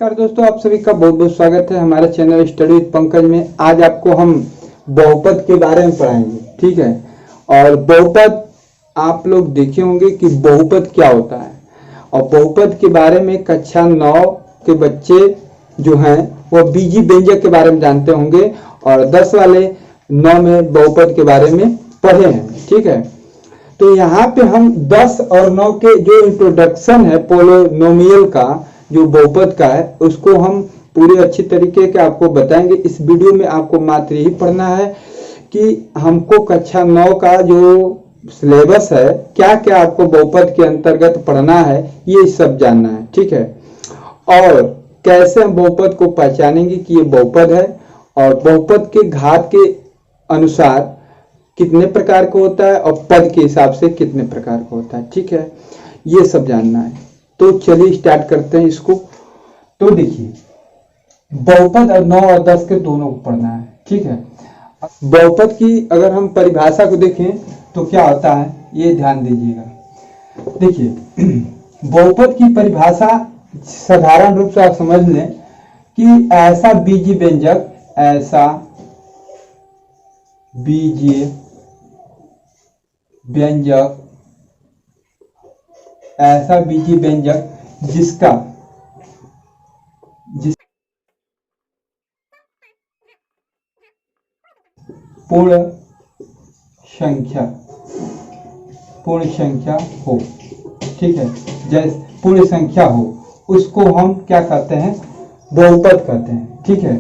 नमस्कार दोस्तों, आप सभी का बहुत बहुत स्वागत है हमारे चैनल स्टडी विद पंकज में। आज आपको हम बहुपद के बारे में पढ़ाएंगे, ठीक है। और बहुपद आप लोग देखे होंगे कि बहुपद क्या होता है, और बहुपद के बारे में कक्षा 9 के बच्चे जो हैं वो बीजी व्यंजक के बारे में जानते होंगे, और 10 वाले 9 में बहुपद के बारे में पढ़े हैं, ठीक है। तो यहाँ पे हम 10 और 9 के जो इंट्रोडक्शन है पोलिनोमियल का, जो बहुपद का है, उसको हम पूरे अच्छी तरीके के आपको बताएंगे। इस वीडियो में आपको मात्र यही पढ़ना है कि हमको कक्षा 9 का जो सिलेबस है, क्या क्या आपको बहुपद के अंतर्गत पढ़ना है, ये सब जानना है, ठीक है। और कैसे हम बहुपद को पहचानेंगे कि ये बहुपद है, और बहुपद के घात के अनुसार कितने प्रकार का होता है, और पद के हिसाब से कितने प्रकार का होता है, ठीक है। ये सब जानना है। तो चलिए स्टार्ट करते हैं इसको। तो देखिए, बहुपद और 9 और 10 के दोनों को पढ़ना है, ठीक है। बहुपद की अगर हम परिभाषा को देखें तो क्या होता है, ये ध्यान दीजिएगा। देखिए, बहुपद की परिभाषा साधारण रूप से आप समझ लें कि ऐसा बीजीय व्यंजक, ऐसा बीजीय व्यंजक, ऐसा बीजीय व्यंजक जिसका पूर्ण संख्या हो, ठीक है। जैसे पूर्ण संख्या हो, उसको हम क्या कहते हैं, बहुपद कहते हैं, ठीक है।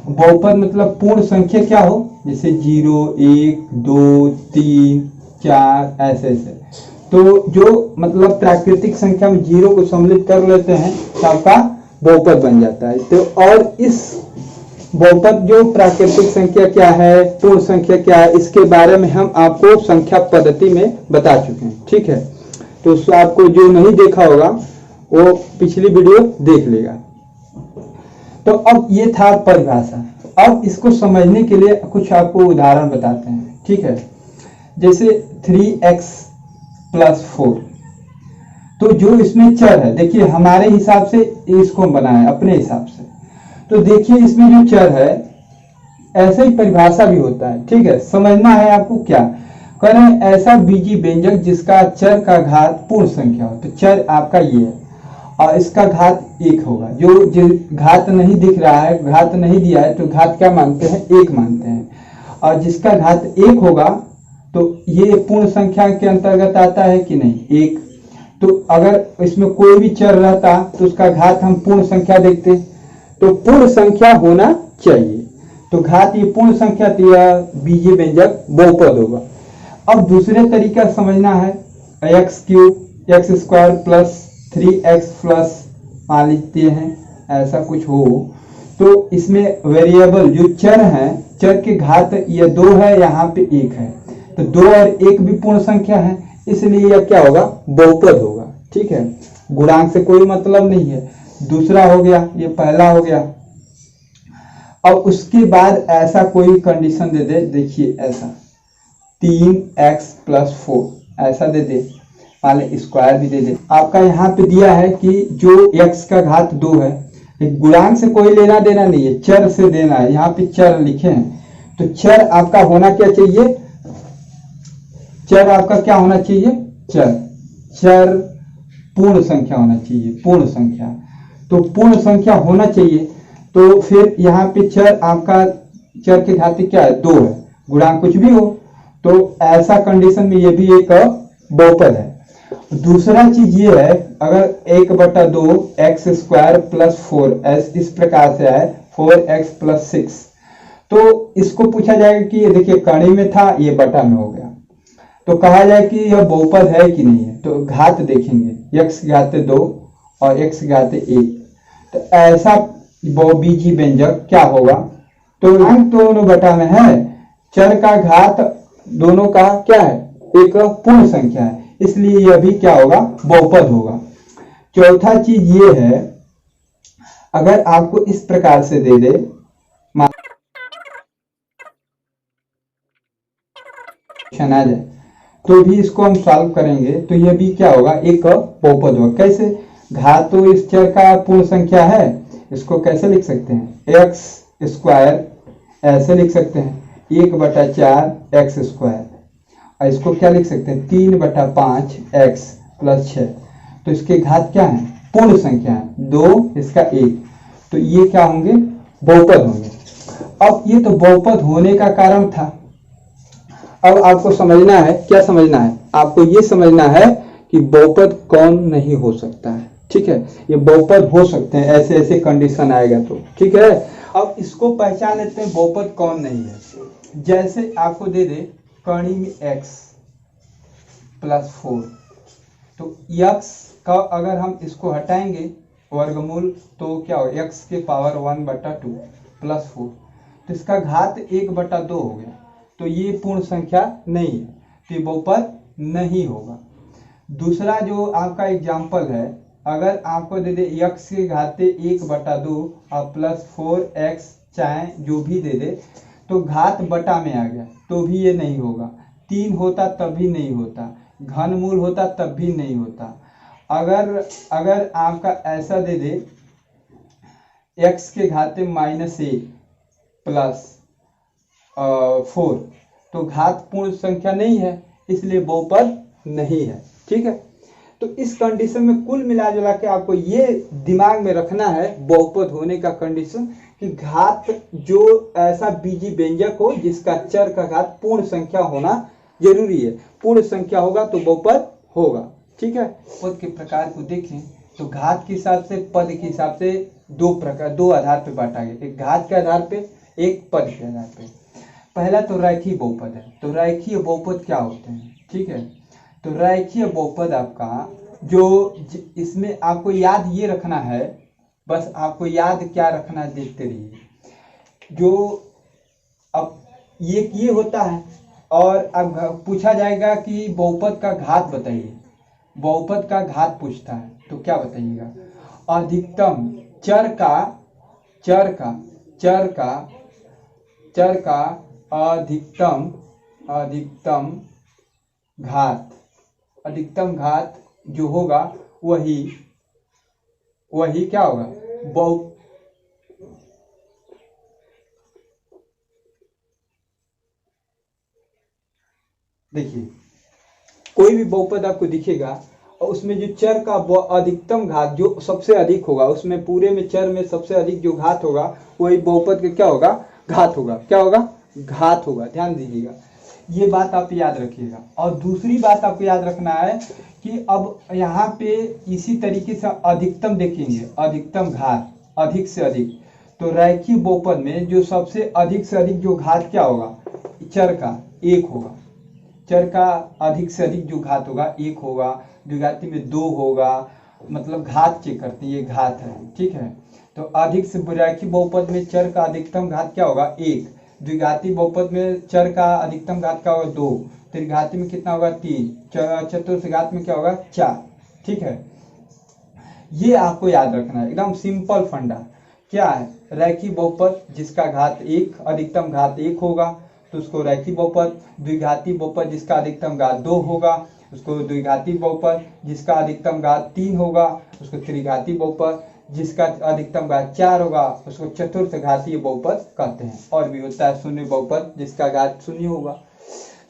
बहुपद मतलब पूर्ण संख्या क्या हो, जैसे 0, 1, 2, 3, 4 ऐसे ऐसे। तो जो मतलब प्राकृतिक संख्या में 0 को सम्मिलित कर लेते हैं तो आपका बहुपद बन जाता है। तो और इस बहुपद जो प्राकृतिक संख्या क्या है, पूर्ण संख्या क्या है, इसके बारे में हम आपको संख्या पद्धति में बता चुके हैं, ठीक है। तो आपको जो नहीं देखा होगा वो पिछली वीडियो देख लेगा। तो अब ये था परिभाषा। अब इसको समझने के लिए कुछ आपको उदाहरण बताते हैं, ठीक है। जैसे 3x + 4, तो जो इसमें चर है, देखिए हमारे हिसाब से इसको बनाया अपने हिसाब से। तो देखिए इसमें जो चर है, ऐसे ही परिभाषा भी होता है, ठीक है। समझना है आपको क्या कह रहे हैं, ऐसा बीजीय व्यंजक जिसका चर का घात पूर्ण संख्या हो। तो चर आपका ये है और इसका घात 1 होगा। जो घात नहीं दिख रहा है, घात नहीं दिया है, तो घात क्या मानते हैं, 1 मानते हैं। और जिसका घात 1 होगा तो ये पूर्ण संख्या के अंतर्गत आता है कि नहीं, 1। तो अगर इसमें कोई भी चर रहता तो उसका घात हम पूर्ण संख्या देखते, तो पूर्ण संख्या होना चाहिए। तो घात ये पूर्ण संख्या, तो यह बीजीय व्यंजक बहुपद होगा। अब दूसरे तरीका समझना है, x³ x² + 3x+ मान लेते हैं, ऐसा कुछ हो। तो इसमें वेरिएबल जो चर है, चर के घात ये 2 है, यहाँ पे 1 है। तो 2 और 1 भी पूर्ण संख्या है, इसलिए यह क्या होगा, बहुपद होगा, ठीक है। गुणांक से कोई मतलब नहीं है। दूसरा हो गया, ये पहला हो गया। अब उसके बाद ऐसा कोई कंडीशन दे दे, देखिए ऐसा 3x + 4 ऐसा दे दे, मान ले स्क्वायर भी दे दे। आपका यहाँ पे दिया है कि जो x का घात 2 है, गुणांक से कोई लेना देना नहीं है, चर से देना है। यहाँ पे चर लिखे हैं, तो चर आपका होना क्या चाहिए, चर आपका क्या होना चाहिए, चर पूर्ण संख्या होना चाहिए, पूर्ण संख्या। तो पूर्ण संख्या होना चाहिए, तो फिर यहाँ पे चर आपका, चर के घात क्या है, 2 है, गुणांक कुछ भी हो। तो ऐसा कंडीशन में ये भी एक बहुपद है। दूसरा चीज ये है, अगर 1/2 x² + 4 इस प्रकार से है, 4x + 6, तो इसको पूछा जाएगा कि ये देखिए कड़ी में था, ये बटा में हो गया, तो कहा जाए कि यह बहुपद है कि नहीं है। तो घात देखेंगे, x की घात 2 और x की घात 1, तो ऐसा बीजीय व्यंजक क्या होगा, तो अंक दोनों बटा में है, चर का घात दोनों का क्या है, एक पूर्ण संख्या है, इसलिए यह भी क्या होगा, बहुपद होगा। चौथा चीज ये है, अगर आपको इस प्रकार से दे दे, आ जाए, तो भी इसको हम सॉल्व करेंगे, तो यह भी क्या होगा, एक बहुपद होगा। कैसे, घात तो इस चर का पूर्ण संख्या है, इसको कैसे लिख सकते हैं, एक्स स्क्वायर ऐसे लिख सकते हैं 1/4 एक्स स्क्वायर, और इसको क्या लिख सकते हैं 3/5 एक्स प्लस 6। तो इसके घात क्या है, पूर्ण संख्या है 2, इसका 1, तो ये क्या होंगे, बहुपद होंगे। अब ये तो बहुपद होने का कारण था। अब आपको समझना है, क्या समझना है, आपको ये समझना है कि बहुपद कौन नहीं हो सकता है। ठीक है, ये बहुपद हो सकते हैं, ऐसे ऐसे कंडीशन आएगा तो। ठीक है, अब इसको पहचान लेते हैं बहुपद कौन नहीं है। जैसे आपको दे दे कर्ण में x + 4, तो x का अगर हम इसको हटाएंगे वर्गमूल तो क्या हो, x के पावर 1/2 + 4, तो इसका घात 1/2 हो गया। तो ये पूर्ण संख्या नहीं है, तो ये बहुपद नहीं होगा। दूसरा जो आपका एग्जाम्पल है, अगर आपको दे दे x के घाते 1/2 और +4x चाहे जो भी दे दे, तो घात बटा में आ गया तो भी ये नहीं होगा। 3 होता तब भी नहीं होता, घनमूल होता तब भी नहीं होता। अगर आपका ऐसा दे दे x के घाते -1 + 4, तो घात पूर्ण संख्या नहीं है, इसलिए बहुपद नहीं है। ठीक है, तो इस कंडीशन में कुल मिला जुला के आपको ये दिमाग में रखना है बहुपद होने का कंडीशन, कि घात जो ऐसा बीजी व्यंजक हो जिसका चर का घात पूर्ण संख्या होना जरूरी है। पूर्ण संख्या होगा तो बहुपद होगा। ठीक है, पद के प्रकार को देखें तो घात के हिसाब से, पद के हिसाब से दो आधार पे बांटा गया, एक घात के आधार पे, एक पद के आधार पे। पहला तो रैखिक बहुपद है। तो रैखिक बहुपद क्या होते हैं, ठीक है, तो रैखिक बहुपद आपका जो इसमें आपको याद ये रखना है, बस आपको याद क्या रखना है, देखते रहिए। जो अब ये होता है, और अब पूछा जाएगा कि बहुपद का घात बताइए, बहुपद का घात पूछता है तो क्या बताइएगा, अधिकतम चर का अधिकतम घात जो होगा वही क्या होगा, देखिए कोई भी बहुपद आपको दिखेगा और उसमें जो चर का अधिकतम घात जो सबसे अधिक होगा, उसमें पूरे में चर में सबसे अधिक जो घात होगा वही बहुपद का क्या होगा, घात होगा। क्या होगा, घात होगा। ध्यान दीजिएगा, ये बात आप याद रखिएगा। और दूसरी बात आपको याद रखना है कि अब यहाँ पे इसी तरीके से अधिकतम देखेंगे, अधिकतम घात अधिक से अधिक, तो रैखिक बहुपद में जो सबसे अधिक से अधिक जो घात क्या होगा, चर का 1 होगा। चर का अधिक से अधिक जो घात होगा 1 होगा, द्विघाती में 2 होगा, मतलब घात चेक करते हैं, ये घात है। ठीक है, तो अधिक से रैखिक बहुपद में चर का अधिकतम घात क्या होगा, 1। द्विघाती बहुपद में चर का अधिकतम घात क्या होगा, 2। त्रिघाती में कितना होगा, 3। चतुर्थघात में क्या होगा, 4। ठीक है, ये आपको याद रखना है, एकदम सिंपल फंडा। क्या है, रैखिक बहुपद जिसका घात 1, अधिकतम घात 1 होगा तो उसको रैखिक बहुपद। द्विघाती बहुपद जिसका अधिकतम घात 2 होगा उसको द्विघाती बहुपद। जिसका अधिकतम घात 3 होगा उसको त्रिघाती बहुपद। जिसका अधिकतम घात 4 होगा उसको चतुर्थ घातीय बहुपद कहते हैं। और भी होता है शून्य बहुपद जिसका घात 0 होगा।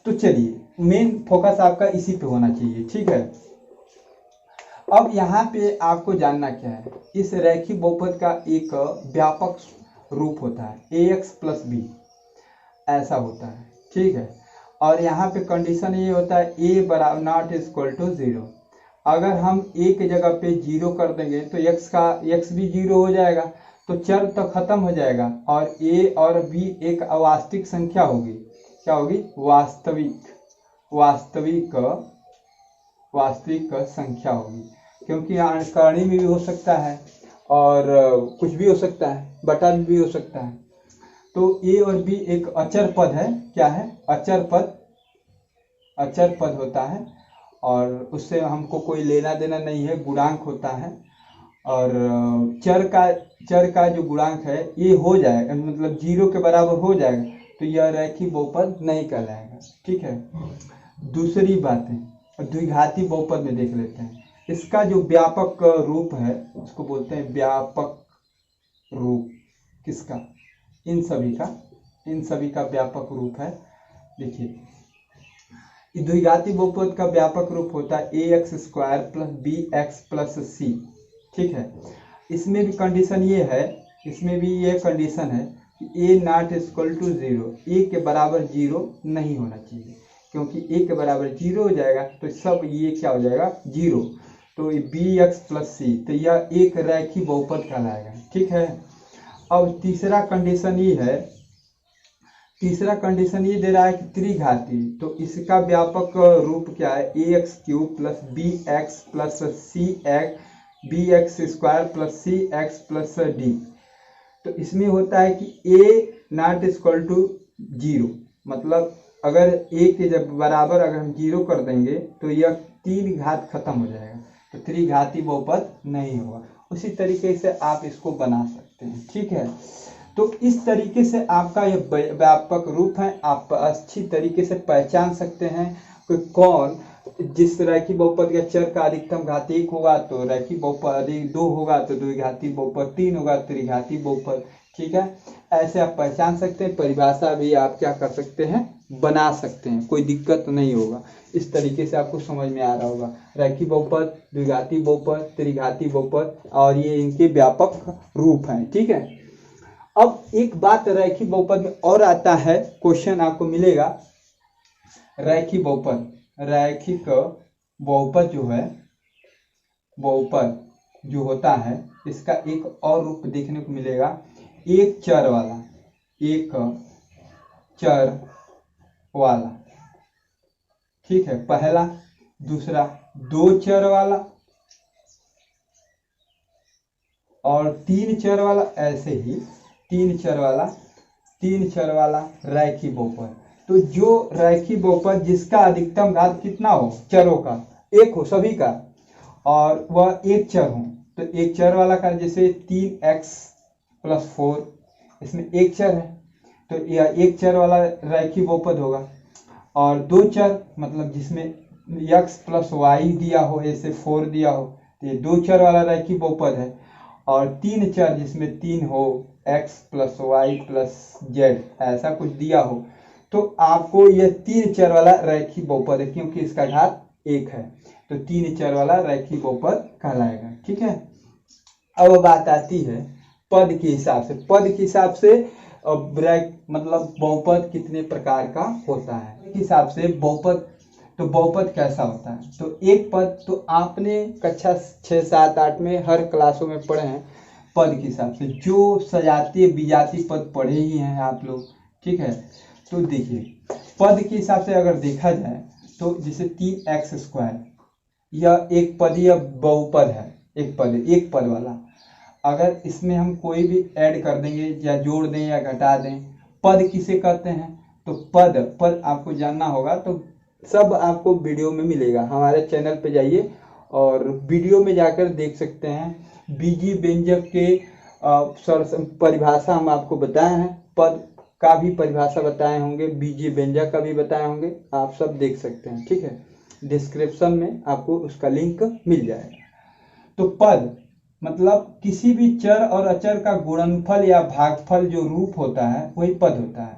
तो चलिए, मेन फोकस आपका इसी पे होना चाहिए। ठीक है, अब यहाँ पे आपको जानना क्या है, इस रैखिक बहुपद का एक व्यापक रूप होता है ax + b, ऐसा होता है। ठीक है, और यहाँ पे कंडीशन ये होता है a ≠ 0। अगर हम a की जगह पे 0 कर देंगे तो x भी 0 हो जाएगा, तो चर तो खत्म हो जाएगा और a और b एक अवास्तविक संख्या होगी। क्या होगी, वास्तविक संख्या होगी, क्योंकि कर्णी में भी हो सकता है और कुछ भी हो सकता है, बटा भी हो सकता है। तो a और b एक अचर पद है। क्या है, अचर पद होता है और उससे हमको कोई लेना देना नहीं है, गुणांक होता है। और चर का जो गुणांक है ये हो जाएगा, मतलब 0 के बराबर हो जाएगा, तो यह रैखिक बहुपद नहीं कहलाएगा। ठीक है, दूसरी बात है द्विघाती बहुपद में देख लेते हैं। इसका जो व्यापक रूप है उसको बोलते हैं व्यापक रूप किसका, इन सभी का व्यापक रूप है। देखिए द्विघाती बहुपद का व्यापक रूप होता है ax² plus bx plus c। ठीक है, इसमें भी कंडीशन ये है, इसमें भी ये कंडीशन है कि a not equal to 0, a के बराबर 0 नहीं होना चाहिए, क्योंकि a के बराबर 0 हो जाएगा तो सब ये क्या हो जाएगा 0, तो bx प्लस c, तो यह एक रैखिक बहुपद कहलाएगा। ठीक है, अब तीसरा कंडीशन ये दे रहा है कि त्रिघाती, तो इसका व्यापक रूप क्या है ax³ plus bx plus bx² plus cx plus d। तो इसमें होता है कि a नॉट इक्वल टू 0, मतलब अगर a के जब बराबर अगर हम 0 कर देंगे तो यह 3 घात खत्म हो जाएगा, तो त्रिघाती बहुपद नहीं होगा। उसी तरीके से आप इसको बना सकते हैं। ठीक है, तो इस तरीके से आपका यह व्यापक रूप है, आप अच्छी तरीके से पहचान सकते हैं कि कौन, जिस रैखिक बहुपद के चर का अधिकतम घात 1 होगा तो रैखिक बहुपद 2 होगा, तो द्विघाती बहुपद 3 होगा, त्रिघाती बहुपद। ठीक है, ऐसे आप पहचान सकते हैं, परिभाषा भी आप क्या कर सकते हैं, बना सकते हैं, कोई दिक्कत नहीं होगा। इस तरीके से आपको समझ में आ रहा होगा रैखिक बहुपद, द्विघाती बहुपद, त्रिघाती बहुपद और ये इनके व्यापक रूप हैं। ठीक है, अब एक बात रैखिक बहुपद में और आता है, क्वेश्चन आपको मिलेगा, रैखिक बहुपद जो होता है इसका एक और रूप देखने को मिलेगा, एक चर वाला। ठीक है, पहला, दूसरा 2 चर वाला और 3 चर वाला, ऐसे ही 3 चर वाला रैखिक बहुपद। तो जो रैखिक बहुपद जिसका अधिकतम घात कितना हो, चरों का 1 हो सभी का, और वह एक चर हो, तो एक चर वाला का जैसे 3x प्लस 4, इसमें एक चर है तो यह एक चर वाला रैखिक बहुपद होगा। और 2 चर मतलब जिसमें x प्लस वाई दिया हो, ऐसे 4 दिया हो, तो ये 2 चर वाला रैखिक बहुपद है। और 3 चर जिसमें 3 हो, x plus y plus z, ऐसा कुछ दिया हो, तो आपको यह 3 चर वाला रैखिक बहुपद है, क्योंकि इसका घात 1 है, तो 3 चर वाला रैखिक बहुपद कहलाएगा। ठीक है, अब बात आती है पद के हिसाब से मतलब बहुपद कितने प्रकार का होता है, एक हिसाब से बहुपद कैसा होता है। तो एक पद, तो आपने कक्षा 6, 7, 8 में हर क्लासों में पढ़े हैं पद के हिसाब से, जो सजातीय विजातीय पद पढ़े ही हैं आप लोग। ठीक है, तो देखिए पद के हिसाब से अगर देखा जाए तो जैसे 3x², यह एक पदीय बहुपद है, एक पद वाला। अगर इसमें हम कोई भी ऐड कर देंगे या जोड़ दें या घटा दें, पद किसे कहते हैं, तो पद आपको जानना होगा, तो सब आपको वीडियो में मिलेगा। हमारे चैनल पे जाइए और वीडियो में जाकर देख सकते हैं। बीजी व्यंजक के परिभाषा हम आपको बताए हैं, पद का भी परिभाषा बताए होंगे, बीजी व्यंजक का भी बताए होंगे, आप सब देख सकते हैं। ठीक है, डिस्क्रिप्शन में आपको उसका लिंक मिल जाएगा। तो पद मतलब किसी भी चर और अचर का गुणनफल या भागफल जो रूप होता है वही पद होता है।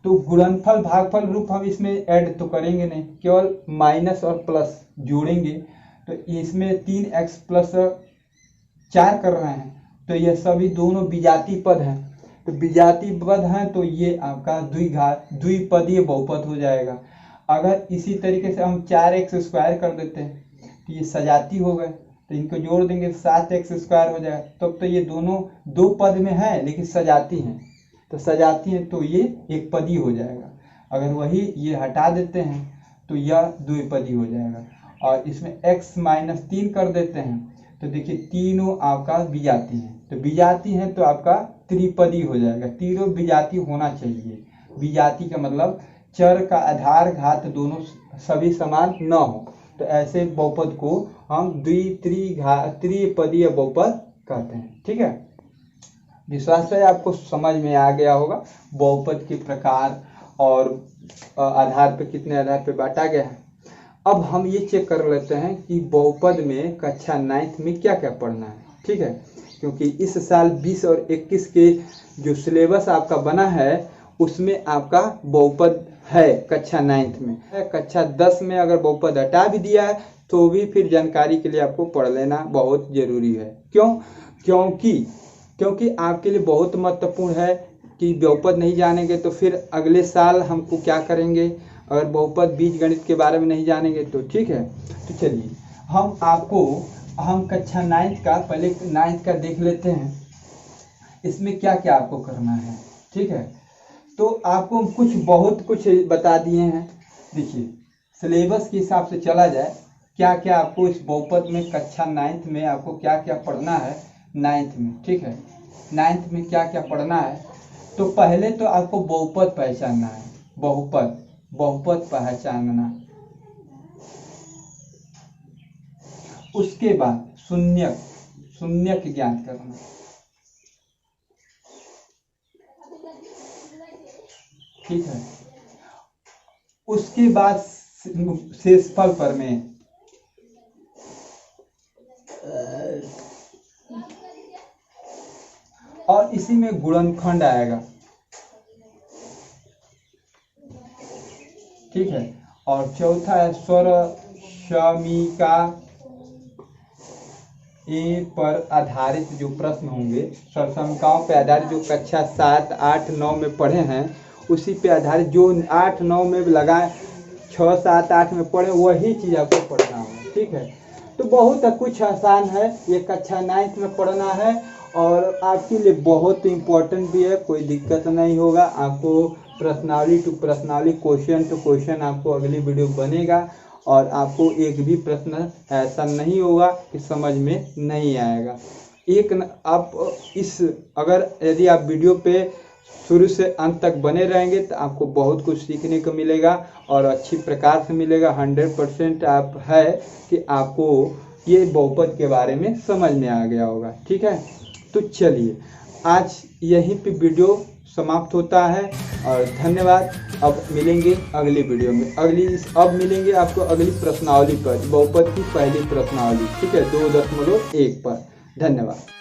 तो गुणनफल भागफल रूप हम इसमें ऐड तो करेंगे नहीं, केवल माइनस और प्लस जोड़ेंगे। तो इसमें 3x प्लस 4 कर रहे हैं, तो यह सभी दोनों विजातीय पद हैं। तो विजातीय पद हैं तो ये आपका द्विपदीय बहुपद हो जाएगा। अगर इसी तरीके से हम 4x² कर देते हैं तो ये सजाती हो गए, तो इनको जोड़ देंगे 7x² हो जाएगा। तब तो ये दोनों 2 पद में है लेकिन सजाती हैं, तो सजाती हैं तो ये एक पदी हो जाएगा। अगर वही ये हटा देते हैं तो यह द्विपदी हो जाएगा। और इसमें x-3 कर देते हैं तो देखिए तीनों आपका विजाती हैं, तो विजाती हैं तो आपका त्रिपदी हो जाएगा। तीनों विजाती होना चाहिए। विजाती का मतलब चर का आधार घात दोनों सभी समान न हो, तो ऐसे बहुपद को हम त्रिपदीय बहुपद कहते हैं। ठीक है, विश्वास है आपको समझ में आ गया होगा बहुपद के प्रकार और आधार पे कितने आधार पे बांटा गया है। अब हम ये चेक कर लेते हैं कि बहुपद में कक्षा 9th में क्या क्या पढ़ना है। ठीक है, क्योंकि इस साल 20 और 21 के जो सिलेबस आपका बना है उसमें आपका बहुपद है कक्षा 9th में है। कक्षा 10 में अगर बहुपद हटा भी दिया है तो भी फिर जानकारी के लिए आपको पढ़ लेना बहुत जरूरी है। क्योंकि आपके लिए बहुत महत्वपूर्ण है कि बहुपद नहीं जानेंगे तो फिर अगले साल हमको क्या करेंगे, अगर बहुपद बीजगणित के बारे में नहीं जानेंगे तो। ठीक है, तो चलिए हम कक्षा 9th का पहले 9th का देख लेते हैं, इसमें क्या क्या आपको करना है। ठीक है, तो आपको बहुत कुछ बता दिए हैं। देखिए सिलेबस के हिसाब से चला जाए, क्या क्या आपको इस बहुपद में कक्षा 9th में आपको क्या क्या पढ़ना है 9th में। ठीक है, 9th में क्या क्या पढ़ना है, तो पहले तो आपको बहुपद पहचानना है। बहुपद पहचानना, उसके बाद शून्यक ज्ञात करना, ठीक है, उसके बाद शेषफल प्रमेय, और इसी में गुणनखंड आएगा। ठीक है, और चौथा है स्वरसमीका ए पर आधारित जो प्रश्न होंगे, स्वरसमीकाओं पर आधारित जो कक्षा 7, 8, 9 में पढ़े हैं उसी पे आधारित जो 8, 9 में लगाए, 6, 7, 8 में पढ़े वही चीज़ आपको पढ़ना होगा। ठीक है, तो बहुत कुछ आसान है, ये कक्षा 9th में पढ़ना है और आपके लिए बहुत इम्पोर्टेंट भी है, कोई दिक्कत नहीं होगा। आपको प्रश्नावली टू प्रश्नावली, क्वेश्चन टू क्वेश्चन आपको अगली वीडियो बनेगा और आपको एक भी प्रश्न ऐसा नहीं होगा कि समझ में नहीं आएगा। अगर यदि आप वीडियो पे शुरू से अंत तक बने रहेंगे तो आपको बहुत कुछ सीखने को मिलेगा और अच्छी प्रकार से मिलेगा। 100% आप है कि आपको ये बहुपद के बारे में समझ में आ गया होगा। ठीक है, तो चलिए आज यहीं पे वीडियो समाप्त होता है और धन्यवाद। अब मिलेंगे अगली वीडियो में, अब मिलेंगे आपको अगली प्रश्नावली पर, बहुपद की पहली प्रश्नावली। ठीक है, 2.1 पर। धन्यवाद।